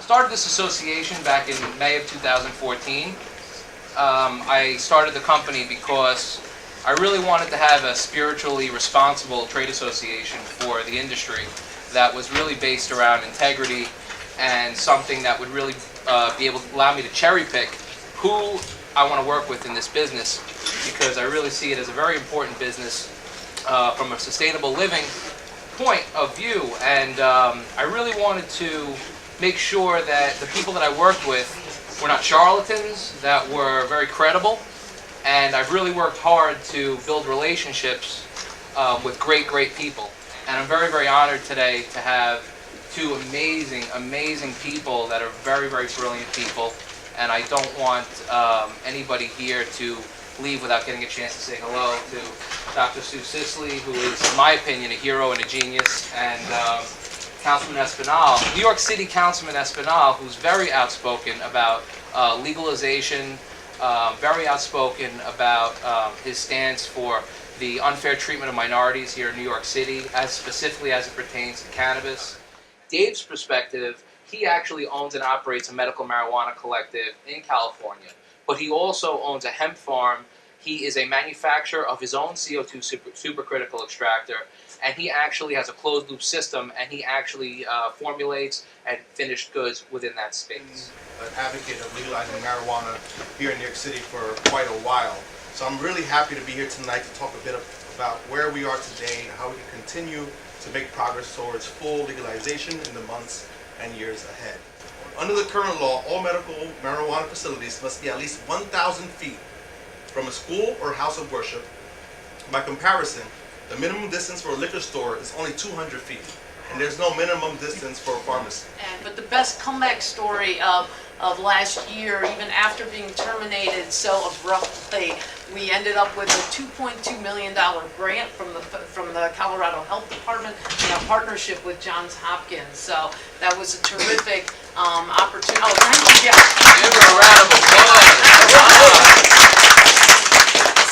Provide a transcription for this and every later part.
started this association back in May of 2014. I started the company because I really wanted to have a spiritually responsible trade association for the industry that was really based around integrity and something that would really be able to allow me to cherry pick who I want to work with in this business, because I really see it as a very important business from a sustainable living point of view. And I really wanted to make sure that the people that I worked with were not charlatans, that were very credible. And I've really worked hard to build relationships with great people. And I'm very honored today to have two amazing people that are very brilliant people. And I don't want anybody here to leave without getting a chance to say hello to Dr. Sue Sisley, who is, in my opinion, a hero and a genius, and Councilman Espinal, New York City Councilman Espinal, who's very outspoken about legalization, very outspoken about his stance for the unfair treatment of minorities here in New York City, as specifically as it pertains to cannabis. Dave's perspective, he actually owns and operates a medical marijuana collective in California, but he also owns a hemp farm. He is a manufacturer of his own CO2 supercritical extractor, and he actually has a closed loop system, and he actually formulates and finished goods within that space. An advocate of legalizing marijuana here in New York City for quite a while. So I'm really happy to be here tonight to talk a bit about where we are today and how we can continue to make progress towards full legalization in the months and years ahead. Under the current law, all medical marijuana facilities must be at least 1,000 feet from a school or house of worship. By comparison, the minimum distance for a liquor store is only 200 feet, and there's no minimum distance for a pharmacy. But the best comeback story of last year, even after being terminated so abruptly, we ended up with a $2.2 million grant from the Colorado Health Department in a partnership with Johns Hopkins. So that was a terrific opportunity. Oh, thank you, Jeff. Give her a round of applause.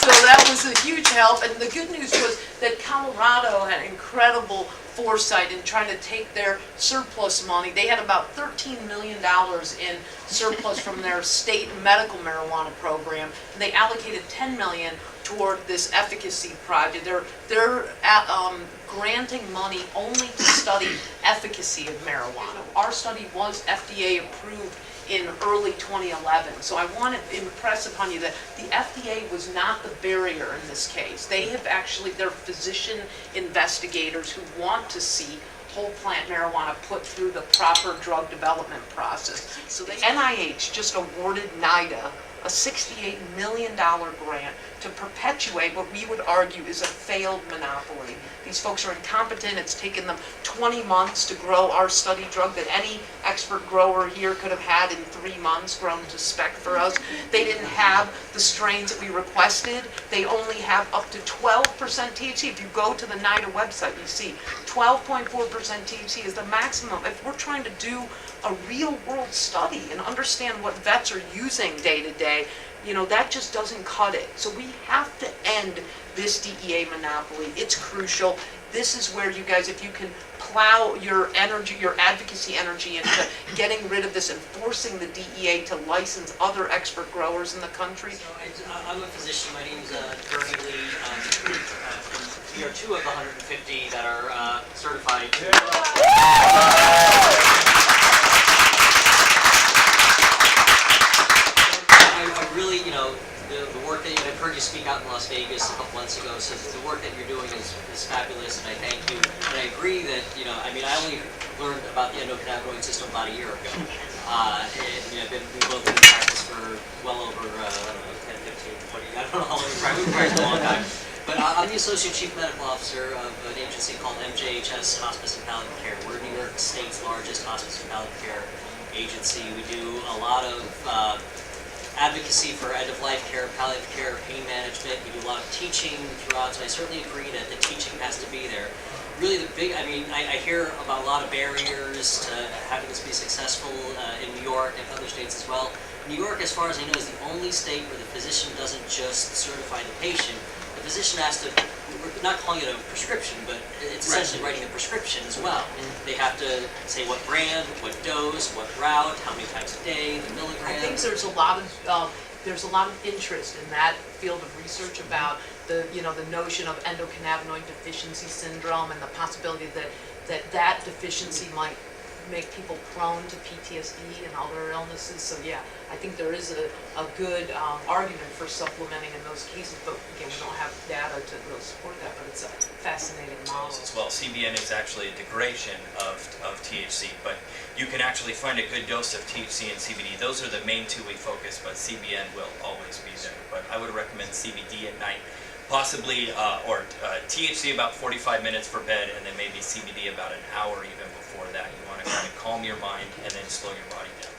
So that was a huge help, and the good news was that Colorado had incredible foresight in trying to take their surplus money. They had about $13 million in surplus from their state medical marijuana program, and they allocated $10 million toward this efficacy project. They're granting money only to study efficacy of marijuana. Our study was FDA approved in early 2011. So I want to impress upon you that the FDA was not the barrier in this case. They have actually, they're physician investigators who want to see whole plant marijuana put through the proper drug development process. So the NIH just awarded NIDA a $68 million grant to perpetuate what we would argue is a failed monopoly. These folks are incompetent. It's taken them 20 months to grow our study drug that any expert grower here could have had in 3 months, grown to spec for us. They didn't have the strains that we requested. They only have up to 12% THC. If you go to the NIDA website, you see 12.4% THC is the maximum. If we're trying to do a real world study and understand what vets are using day to day, you know, that just doesn't cut it. So we have to end this DEA monopoly. It's crucial. This is where you guys, if you can plow your energy, your advocacy energy into getting rid of this and forcing the DEA to license other expert growers in the country. So I'm a physician. My name's Bernie Lee. We are 2 of the 150 that are certified. I really, you know, the work that I've heard you speak out in Las Vegas a couple months ago, so the work that you're doing is fabulous, and I thank you. And I agree that, you know, I mean, I only learned about the endocannabinoid system about a year ago. And, you know, we've both been in practice for well over, I don't know, 10, 15, 20, I don't know how long we've practiced a long time. But I'm the Associate Chief Medical Officer of an agency called MJHS Hospice and Palliative Care. We're New York State's largest hospice and palliative care agency. We do a lot of advocacy for end-of-life care, palliative care, pain management. We do a lot of teaching throughout, so I certainly agree that the teaching has to be there. Really the big, I mean, I hear about a lot of barriers to having this be successful in New York and other states as well. New York, as far as I know, is the only state where the physician doesn't just certify the patient. The physician has to, not calling it a prescription, but it's essentially writing a prescription as well. They have to say what brand, what dose, what route, how many times a day, the milligrams. I think there's a lot of interest in that field of research about the notion of endocannabinoid deficiency syndrome and the possibility that deficiency might make people prone to PTSD and other illnesses. So yeah, I think there is a good argument for supplementing in those cases, but again, we don't have data to really support that, but it's a fascinating model. As well, CBN is actually a degradation of THC, but you can actually find a good dose of THC and CBD. Those are the main two we focus, but CBN will always be there. But I would recommend CBD at night, possibly, or THC about 45 minutes for bed, and then maybe CBD about an hour even before that. You want to kind of calm your mind and then slow your body down.